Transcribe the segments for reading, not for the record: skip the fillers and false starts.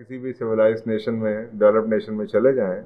کسی بھی civilise nation میں ڈیولپ نیشن میں چلے جائیں،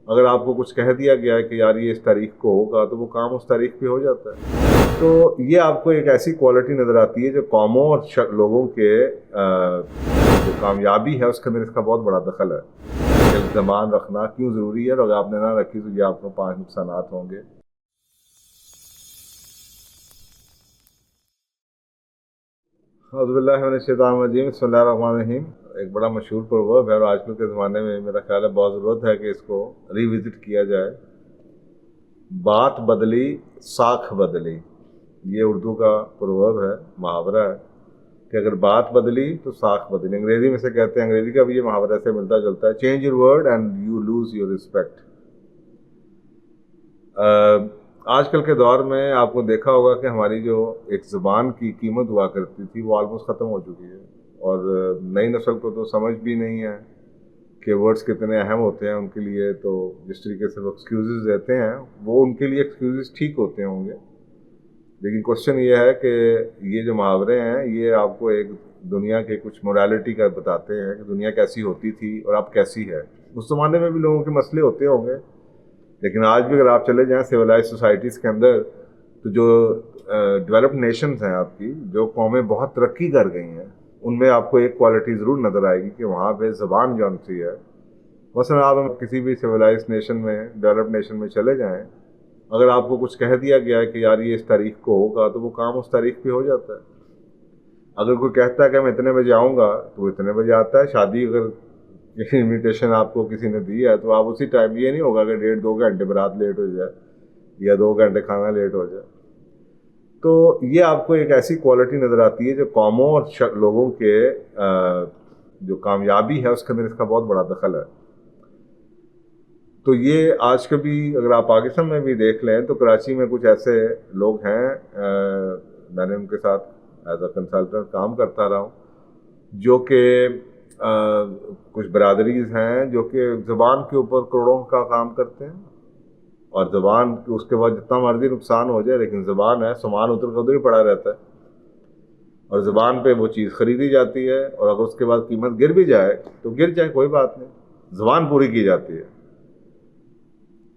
اگر آپ کو کچھ کہہ دیا گیا ہے کہ یار یہ اس تاریخ کو ہوگا تو وہ کام اس تاریخ پہ ہو جاتا ہے. تو یہ آپ کو ایک ایسی کوالٹی نظر آتی ہے جو قوموں اور لوگوں کے جو کامیابی ہے اس کے اندر اس کا بہت بڑا دخل ہے. زبان رکھنا کیوں ضروری ہے، اور اگر آپ نے نہ رکھی تو یہ آپ کو 5 نقصانات ہوں گے. اعوذ باللہ من الشیطان الرجیم، بسم اللہ الرحمن الرحیم. ایک بڑا مشہور پروورب ہے اور آج کل کے زمانے میں میرا خیال ہے بہت ضرورت ہے کہ اس کو ری وزٹ کیا جائے. بات بدلی ساکھ بدلی، یہ اردو کا پروورب ہے، محاورہ ہے کہ اگر بات بدلی تو ساکھ بدلی. انگریزی میں سے کہتے ہیں، انگریزی کا بھی یہ محاورہ سے ملتا جلتا ہے، change your word and you lose your respect. آج کل کے دور میں آپ کو دیکھا ہوگا کہ ہماری جو ایک زبان کی قیمت ہوا کرتی تھی وہ آلموسٹ ختم ہو چکی ہے، اور نئی نسل کو تو سمجھ بھی نہیں ہے کہ ورڈز کتنے اہم ہوتے ہیں ان کے لیے. تو جس طریقے سے وہ ایکسکیوزز دیتے ہیں وہ ان کے لیے ایکسکیوزز ٹھیک ہوتے ہوں گے، لیکن کوشچن یہ ہے کہ یہ جو محاورے ہیں یہ آپ کو ایک دنیا کے کچھ مورالٹی کا بتاتے ہیں کہ دنیا کیسی ہوتی تھی اور اب کیسی ہے. اس زمانے میں بھی لوگوں کے مسئلے ہوتے ہوں گے، لیکن آج بھی اگر آپ چلے جائیں سویلائز سوسائٹیز کے اندر تو جو ڈیولپڈ نیشنز ہیں آپ کی، جو قومیں بہت ترقی کر گئی ہیں، ان میں آپ کو ایک کوالٹی ضرور نظر آئے گی کہ وہاں پہ زبان جون سی ہے. مثلا آپ کسی بھی سویلائز نیشن میں ڈیولپڈ نیشن میں چلے جائیں، اگر آپ کو کچھ کہہ دیا گیا ہے کہ یار یہ اس تاریخ کو ہوگا تو وہ کام اس تاریخ پہ ہو جاتا ہے. اگر کوئی کہتا ہے کہ میں اتنے بجے آؤں گا تو وہ اتنے بجے آتا ہے. شادی اگر انویٹیشن آپ کو کسی نے دی ہے تو آپ اسی ٹائم، یہ نہیں ہوگا کہ 1.5-2 گھنٹے برات لیٹ ہو جائے یا 2 گھنٹے کھانا لیٹ ہو جائے. تو یہ آپ کو ایک ایسی کوالٹی نظر آتی ہے جو قوموں اور لوگوں کے جو کامیابی ہے اس کے اندر اس کا بہت بڑا دخل ہے. تو یہ آج کبھی اگر آپ پاکستان میں بھی دیکھ لیں تو کراچی میں کچھ ایسے لوگ ہیں، میں نے ان کے ساتھ ایز اے کنسلٹنٹ کام کرتا رہا ہوں، جو کہ کچھ برادریز ہیں جو کہ زبان کے اوپر کروڑوں کا کام کرتے ہیں، اور زبان اس کے بعد جتنا مرضی نقصان ہو جائے لیکن زبان ہے، سامان ادھر ادھر ہی پڑا رہتا ہے، اور زبان پہ وہ چیز خریدی جاتی ہے، اور اگر اس کے بعد قیمت گر بھی جائے تو گر جائے کوئی بات نہیں، زبان پوری کی جاتی ہے.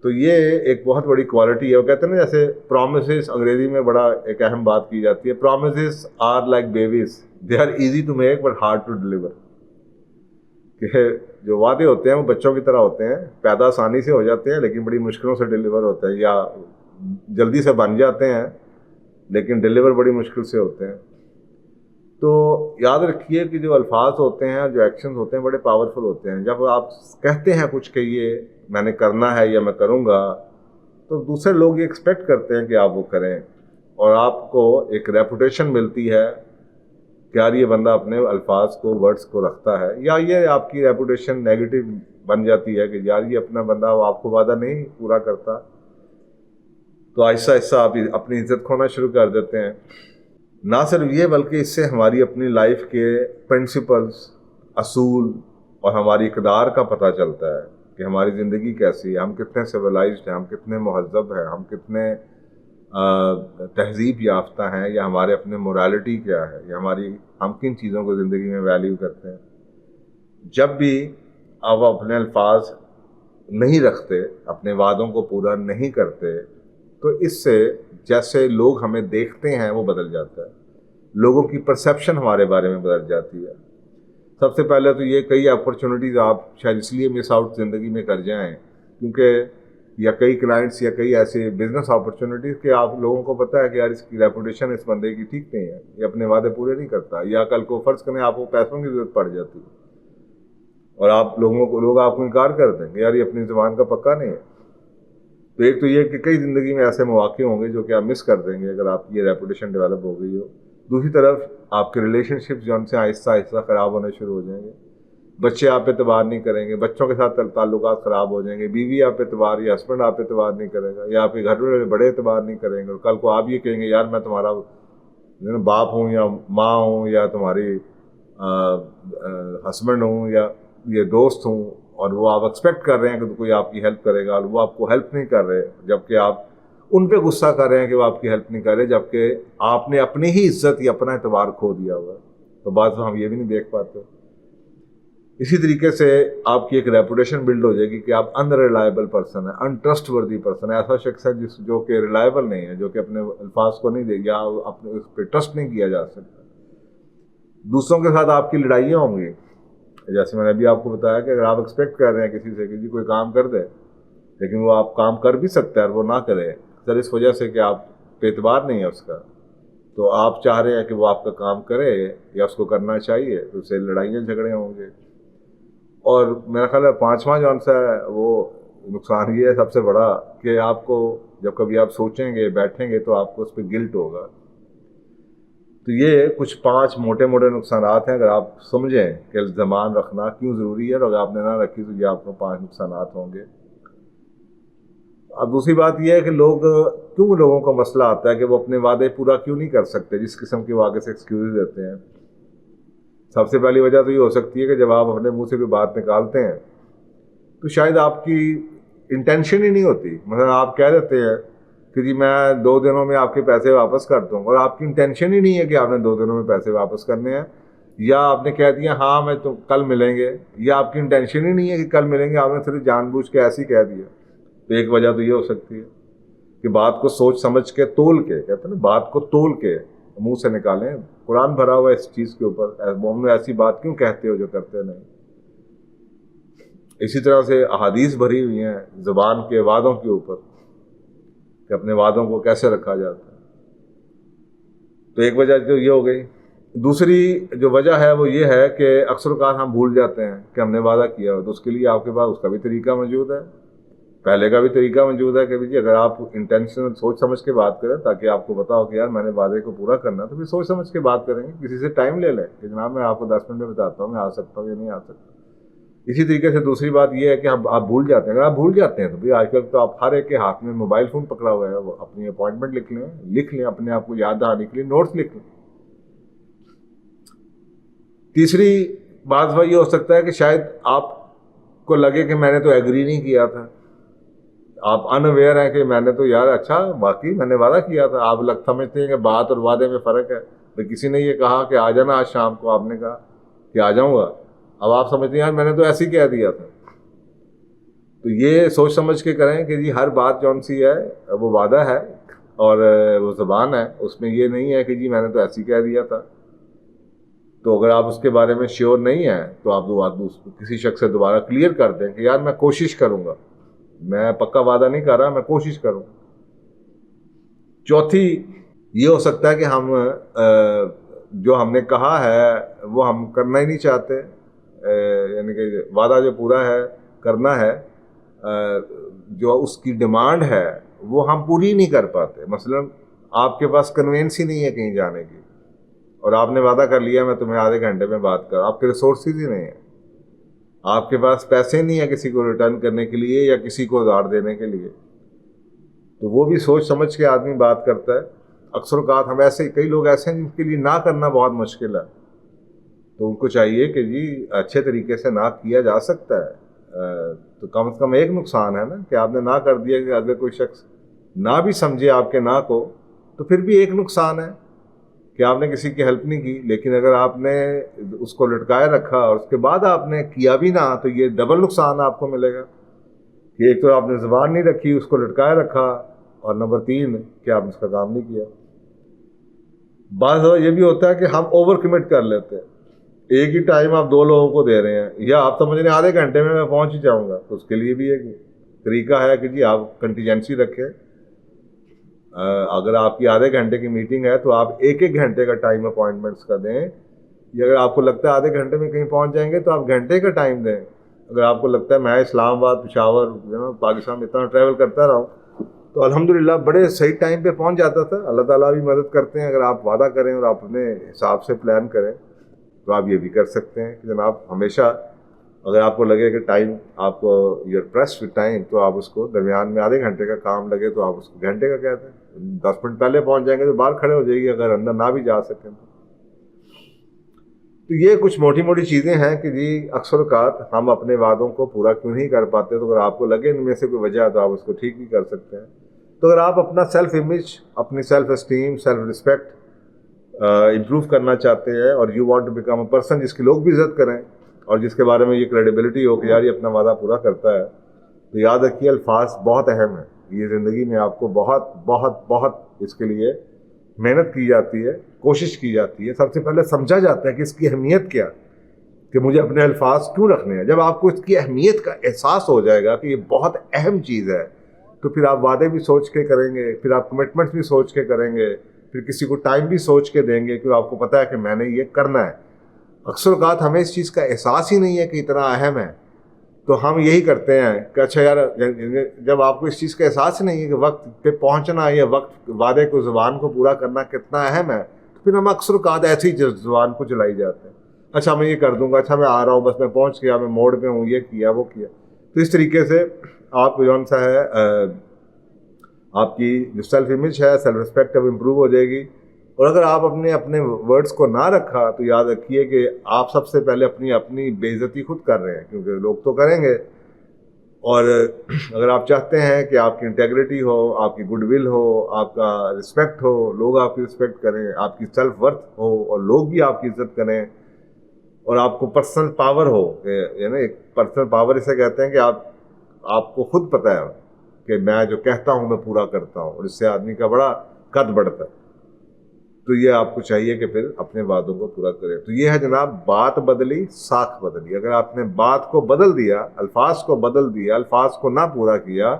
تو یہ ایک بہت بڑی کوالٹی ہے. وہ کہتے ہیں نا جیسے پرومسز، انگریزی میں بڑا ایک اہم بات کی جاتی ہے، promises are like babies, they are easy to make but hard to deliver. کہ جو وعدے ہوتے ہیں وہ بچوں کی طرح ہوتے ہیں، پیدا آسانی سے ہو جاتے ہیں لیکن بڑی مشکلوں سے ڈیلیور ہوتے ہیں، یا جلدی سے بن جاتے ہیں لیکن ڈیلیور بڑی مشکل سے ہوتے ہیں. تو یاد رکھیے کہ جو الفاظ ہوتے ہیں، جو ایکشنز ہوتے ہیں بڑے پاورفل ہوتے ہیں. جب آپ کہتے ہیں کچھ کہ یہ میں نے کرنا ہے یا میں کروں گا، تو دوسرے لوگ یہ ایکسپیکٹ کرتے ہیں کہ آپ وہ کریں، اور آپ کو ایک ریپوٹیشن ملتی ہے کہ یار یہ بندہ اپنے الفاظ کو، ورڈز کو رکھتا ہے. یا یہ آپ کی ریپوٹیشن نیگیٹو بن جاتی ہے کہ یار یہ اپنا بندہ آپ کو وعدہ نہیں پورا کرتا، تو آہستہ آہستہ آپ اپنی عزت کھونا شروع کر دیتے ہیں. نہ صرف یہ بلکہ اس سے ہماری اپنی لائف کے پرنسپلز، اصول اور ہماری اقدار کا پتہ چلتا ہے کہ ہماری زندگی کیسی ہے، ہم کتنے سویلائزڈ ہیں، ہم کتنے مہذب ہیں، ہم کتنے تہذیب یافتہ ہیں، یا ہمارے اپنے مورالٹی کیا ہے، یا ہم کن چیزوں کو زندگی میں ویلیو کرتے ہیں. جب بھی آپ اپنے الفاظ نہیں رکھتے، اپنے وعدوں کو پورا نہیں کرتے، تو اس سے جیسے لوگ ہمیں دیکھتے ہیں وہ بدل جاتا ہے، لوگوں کی پرسیپشن ہمارے بارے میں بدل جاتی ہے. سب سے پہلے تو یہ کئی اپرچونیٹیز آپ شاید اس لیے مس آؤٹ زندگی میں کر جائیں کیونکہ، یا کئی کلائنٹس یا کئی ایسے بزنس اپرچونیٹیز کہ آپ لوگوں کو پتہ ہے کہ یار اس کی ریپوٹیشن اس بندے کی ٹھیک نہیں ہے، یہ اپنے وعدے پورے نہیں کرتا، یا کل کو فرض کریں آپ کو پیسوں کی ضرورت پڑ جاتی ہے اور لوگ آپ کو انکار کر دیں کہ یار یہ اپنی زبان کا پکا نہیں ہے. تو ایک تو یہ کہ کئی زندگی میں ایسے مواقع ہوں گے جو کہ آپ مس کر دیں گے اگر آپ کی یہ ریپوٹیشن ڈیولپ ہو گئی ہو. دوسری طرف آپ کے ریلیشن شپس جو ان سے آہستہ آہستہ خراب ہونے شروع ہو جائیں گے، بچے آپ پہ اعتبار نہیں کریں گے، بچوں کے ساتھ تعلقات خراب ہو جائیں گے، بیوی آپ پہ اعتبار یا ہسبینڈ آپ پہ اعتبار نہیں کرے گا، یا آپ کے گھر میں بڑے اعتبار نہیں کریں گے، اور کل کو آپ یہ کہیں گے یار میں تمہارا باپ ہوں یا ماں ہوں یا تمہاری ہسبینڈ ہوں یا یہ دوست ہوں، اور وہ آپ ایکسپیکٹ کر رہے ہیں کہ کوئی آپ کی ہیلپ کرے گا اور وہ آپ کو ہیلپ نہیں کر رہے، جبکہ آپ ان پہ غصہ کر رہے ہیں کہ وہ آپ کی ہیلپ نہیں کر رہے، جبکہ آپ نے اپنی ہی عزت یا اپنا اعتبار کھو دیا ہوا ہے. تو بعض ہم یہ بھی نہیں دیکھ پاتے. اسی طریقے سے آپ کی ایک ریپوٹیشن بلڈ ہو جائے گی کہ آپ انریلائبل پرسن ہے، انٹرسٹ وردی پرسن ہے، ایسا شخص ہے جو کہ ریلائبل نہیں ہے، جو کہ اپنے الفاظ کو نہیں دے یا اپنے اس پہ ٹرسٹ نہیں کیا جا سکتا. دوسروں کے ساتھ آپ کی لڑائیاں ہوں گی. جیسے میں نے ابھی آپ کو بتایا کہ اگر آپ ایکسپیکٹ کر رہے ہیں کسی سے کہ جی کوئی کام کر دے، لیکن وہ آپ کام کر بھی سکتا ہے اور وہ نہ کرے سر اس وجہ سے کہ آپ پہ اعتبار نہیں ہے اس کا، تو آپ چاہ رہے ہیں کہ وہ آپ کا کام کرے یا اس کو کرنا چاہیے، تو اس سے لڑائیاں جھگڑے ہوں گے. اور میرا خیال ہے پانچواں جو سا ہے وہ نقصان یہ ہے سب سے بڑا کہ آپ کو جب کبھی آپ سوچیں گے بیٹھیں گے تو آپ کو اس پہ گلٹ ہوگا. تو یہ کچھ 5 موٹے موٹے نقصانات ہیں. اگر آپ سمجھیں کہ زبان رکھنا کیوں ضروری ہے اور اگر آپ نے نہ رکھی تو یہ آپ کو 5 نقصانات ہوں گے. اب دوسری بات یہ ہے کہ لوگوں کا مسئلہ آتا ہے کہ وہ اپنے وعدے پورا کیوں نہیں کر سکتے، جس قسم کے وہ آگے سے ایکسکیوز دیتے ہیں. سب سے پہلی وجہ تو یہ ہو سکتی ہے کہ جب آپ اپنے منہ سے کوئی بات نکالتے ہیں تو شاید آپ کی انٹینشن ہی نہیں ہوتی. مثلا آپ کہہ دیتے ہیں کہ جی میں 2 دنوں میں آپ کے پیسے واپس کر دوں گا، اور آپ کی انٹینشن ہی نہیں ہے کہ آپ نے 2 دنوں میں پیسے واپس کرنے ہیں. یا آپ نے کہہ دیا ہاں میں تو کل ملیں گے، یا آپ کی انٹینشن ہی نہیں ہے کہ کل ملیں گے، آپ نے صرف جان بوجھ کے ایسے ہی کہہ دیا. تو ایک وجہ تو یہ ہو سکتی ہے کہ بات کو سوچ سمجھ کے تول کے، کہتے ہیں نا بات کو تول کے منہ سے نکالیں. قرآن بھرا ہوا ہے اس چیز کے اوپر، مومن ایسی بات کیوں کہتے ہو جو کرتے نہیں. اسی طرح سے احادیث بھری ہوئی ہیں زبان کے وعدوں کے اوپر کہ اپنے وعدوں کو کیسے رکھا جاتا ہے. تو ایک وجہ تو یہ ہو گئی. دوسری جو وجہ ہے وہ یہ ہے کہ اکثر اوقات ہم بھول جاتے ہیں کہ ہم نے وعدہ کیا ہو، تو اس کے لیے آپ کے پاس اس کا بھی طریقہ موجود ہے، پہلے کا بھی طریقہ موجود ہے کہ جی اگر آپ انٹینشنل سوچ سمجھ کے بات کریں تاکہ آپ کو پتا ہو کہ یار میں نے وعدے کو پورا کرنا ہے، تو پھر سوچ سمجھ کے بات کریں گے. کسی سے ٹائم لے لیں کہ جناب میں آپ کو 10 منٹ میں بتاتا ہوں میں آ سکتا ہوں یا نہیں آ سکتا. اسی طریقے سے دوسری بات یہ ہے کہ آپ بھول جاتے ہیں. اگر آپ بھول جاتے ہیں تو بھائی آج کل تو آپ ہر ایک کے ہاتھ میں موبائل فون پکڑا ہوا ہے، وہ اپنی اپوائنٹمنٹ لکھ لیں اپنے آپ کو یاد دہانی کے لیے نوٹس لکھ لیں. تیسری بات وہ یہ ہو سکتا ہے کہ شاید آپ کو لگے کہ میں نے تو ایگری نہیں کیا تھا، آپ انویئر ہیں کہ میں نے تو یار اچھا باقی میں نے وعدہ کیا تھا. آپ سمجھتے ہیں کہ بات اور وعدے میں فرق ہے. تو کسی نے یہ کہا کہ آ جانا آج شام کو، آپ نے کہا کہ آ جاؤں گا، اب آپ سمجھتے ہیں یار میں نے تو ایسے ہی کہہ دیا تھا. تو یہ سوچ سمجھ کے کریں کہ جی ہر بات جون سی ہے وہ وعدہ ہے اور وہ زبان ہے، اس میں یہ نہیں ہے کہ جی میں نے تو ایسے ہی کہہ دیا تھا. تو اگر آپ اس کے بارے میں شیور نہیں ہیں تو آپ کسی شخص سے دوبارہ کلیئر کر دیں کہ یار میں کوشش کروں گا، میں پکا وعدہ نہیں کر رہا، میں کوشش کروں. چوتھی یہ ہو سکتا ہے کہ ہم جو ہم نے کہا ہے وہ ہم کرنا ہی نہیں چاہتے، یعنی کہ وعدہ جو پورا ہے کرنا ہے، جو اس کی ڈیمانڈ ہے وہ ہم پوری نہیں کر پاتے. مثلا آپ کے پاس کنوینس ہی نہیں ہے کہیں جانے کی اور آپ نے وعدہ کر لیا میں تمہیں آدھے گھنٹے میں بات کر، آپ کے ریسورسز ہی نہیں ہیں، آپ کے پاس پیسے نہیں ہیں کسی کو ریٹرن کرنے کے لیے یا کسی کو ادھار دینے کے لیے. تو وہ بھی سوچ سمجھ کے آدمی بات کرتا ہے. اکثر اوقات ہم ایسے کئی لوگ ایسے ہیں جن کے لیے نہ کرنا بہت مشکل ہے، تو ان کو چاہیے کہ جی اچھے طریقے سے نہ کیا جا سکتا ہے. تو کم از کم ایک نقصان ہے نا کہ آپ نے نہ کر دیا کہ اگر کوئی شخص نہ بھی سمجھے آپ کے نہ کو تو پھر بھی ایک نقصان ہے کہ آپ نے کسی کی ہیلپ نہیں کی. لیکن اگر آپ نے اس کو لٹکائے رکھا اور اس کے بعد آپ نے کیا بھی نہ تو یہ ڈبل نقصان آپ کو ملے گا کہ ایک تو آپ نے زبان نہیں رکھی، اس کو لٹکائے رکھا، اور نمبر 3 کہ آپ نے اس کا کام نہیں کیا. بعض یہ بھی ہوتا ہے کہ ہم اوور کمٹ کر لیتے ہیں، ایک ہی ٹائم آپ 2 لوگوں کو دے رہے ہیں یا آپ سمجھ رہے ہیں آدھے گھنٹے میں پہنچ ہی جاؤں گا. تو اس کے لیے بھی ایک طریقہ ہے کہ جی آپ کنٹیجنسی رکھیں. اگر آپ کی آدھے گھنٹے کی میٹنگ ہے تو آپ 1 گھنٹے کا ٹائم اپوائنٹمنٹس کا دیں. یا اگر آپ کو لگتا ہے آدھے گھنٹے میں کہیں پہنچ جائیں گے تو آپ گھنٹے کا ٹائم دیں. اگر آپ کو لگتا ہے میں اسلام آباد پشاور پاکستان میں اتنا ٹریول کرتا رہا ہوں تو الحمدللہ بڑے صحیح ٹائم پہ پہنچ جاتا تھا. اللہ تعالیٰ بھی مدد کرتے ہیں. اگر آپ وعدہ کریں اور آپ اپنے حساب سے پلان کریں تو آپ یہ بھی کر سکتے ہیں کہ جناب ہمیشہ اگر آپ کو لگے کہ ٹائم آپ کو یور پریس ود ٹائم تو آپ اس کو درمیان میں آدھے گھنٹے کا کام لگے تو آپ اس کو گھنٹے کا کہتے ہیں. 10 منٹ پہلے پہنچ جائیں گے تو باہر کھڑے ہو جائے گی اگر اندر نہ بھی جا سکیں تو یہ کچھ موٹی موٹی چیزیں ہیں کہ جی اکثر اوقات ہم اپنے وعدوں کو پورا کیوں نہیں کر پاتے. تو اگر آپ کو لگے ان میں سے کوئی وجہ ہے تو آپ اس کو ٹھیک بھی کر سکتے ہیں. تو اگر آپ اپنا سیلف امیج، اپنی self esteem, self respect improve کرنا چاہتے ہیں اور you want to become a person جس کی لوگ بھی عزت کریں، اور جس کے بارے میں یہ کریڈیبلٹی ہو کہ یار یہ اپنا وعدہ پورا کرتا ہے، تو یاد رکھیے الفاظ بہت اہم ہیں. یہ زندگی میں آپ کو بہت بہت بہت اس کے لیے محنت کی جاتی ہے، کوشش کی جاتی ہے. سب سے پہلے سمجھا جاتا ہے کہ اس کی اہمیت کیا، کہ مجھے اپنے الفاظ کیوں رکھنے ہیں. جب آپ کو اس کی اہمیت کا احساس ہو جائے گا کہ یہ بہت اہم چیز ہے، تو پھر آپ وعدے بھی سوچ کے کریں گے، پھر آپ کمٹمنٹس بھی سوچ کے کریں گے، پھر کسی کو ٹائم بھی سوچ کے دیں گے، کیونکہ آپ کو پتہ ہے کہ میں نے یہ کرنا ہے. اکثر اوقات ہمیں اس چیز کا احساس ہی نہیں ہے کہ اتنا اہم ہے، تو ہم یہی کرتے ہیں کہ اچھا یار، جب آپ کو اس چیز کا احساس ہی نہیں ہے کہ وقت پہ پہنچنا یا وقت وعدے کو زبان کو پورا کرنا کتنا اہم ہے، تو پھر ہم اکثر اوقات ایسی زبان کو چلائی جاتے ہیں. اچھا میں یہ کر دوں گا، اچھا میں آ رہا ہوں، بس میں پہنچ گیا، میں موڑ پہ ہوں، یہ کیا وہ کیا. تو اس طریقے سے آپ جون سا ہے آپ کی جو سیلف امیج ہے، سیلف رسپیکٹ اب امپروو ہو جائے گی. اور اگر آپ اپنے ورڈز کو نہ رکھا تو یاد رکھیے کہ آپ سب سے پہلے اپنی بے عزتی خود کر رہے ہیں، کیونکہ لوگ تو کریں گے. اور اگر آپ چاہتے ہیں کہ آپ کی انٹیگریٹی ہو، آپ کی گڈ ول ہو، آپ کا رسپیکٹ ہو، لوگ آپ کی رسپیکٹ کریں، آپ کی سیلف ورتھ ہو اور لوگ بھی آپ کی عزت کریں، اور آپ کو پرسنل پاور ہو، یعنی ایک پرسنل پاور اسے کہتے ہیں کہ آپ کو خود پتہ ہے کہ میں جو کہتا ہوں میں پورا کرتا ہوں، اور اس سے آدمی کا بڑا قد بڑھتا ہے. تو یہ آپ کو چاہیے کہ پھر اپنے وعدوں کو پورا کریں. تو یہ ہے جناب، بات بدلی ساکھ بدلی. اگر آپ نے بات کو بدل دیا، الفاظ کو بدل دیا، الفاظ کو نہ پورا کیا،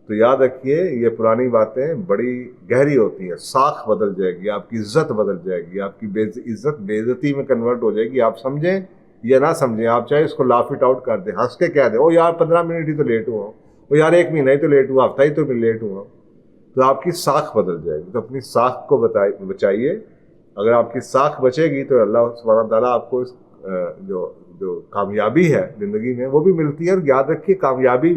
تو یاد رکھیے یہ پرانی باتیں بڑی گہری ہوتی ہیں. ساکھ بدل جائے گی، آپ کی عزت بدل جائے گی، آپ کی عزت بے عزتی میں کنورٹ ہو جائے گی. آپ سمجھیں یا نہ سمجھیں، آپ چاہے اس کو لاف اٹ آؤٹ کر دیں، ہنس کے کہہ دیں، او یار 15 منٹ ہی تو لیٹ ہوا ہوں، او یار 1 مہینہ ہی تو لیٹ ہوا، ہفتہ ہی تو لیٹ ہوا، تو آپ کی ساکھ بدل جائے گی. تو اپنی ساکھ کو بچائیے. اگر آپ کی ساکھ بچے گی تو اللہ سبحانہ تعالیٰ آپ کو جو کامیابی ہے زندگی میں وہ بھی ملتی ہے. اور یاد رکھیے کامیابی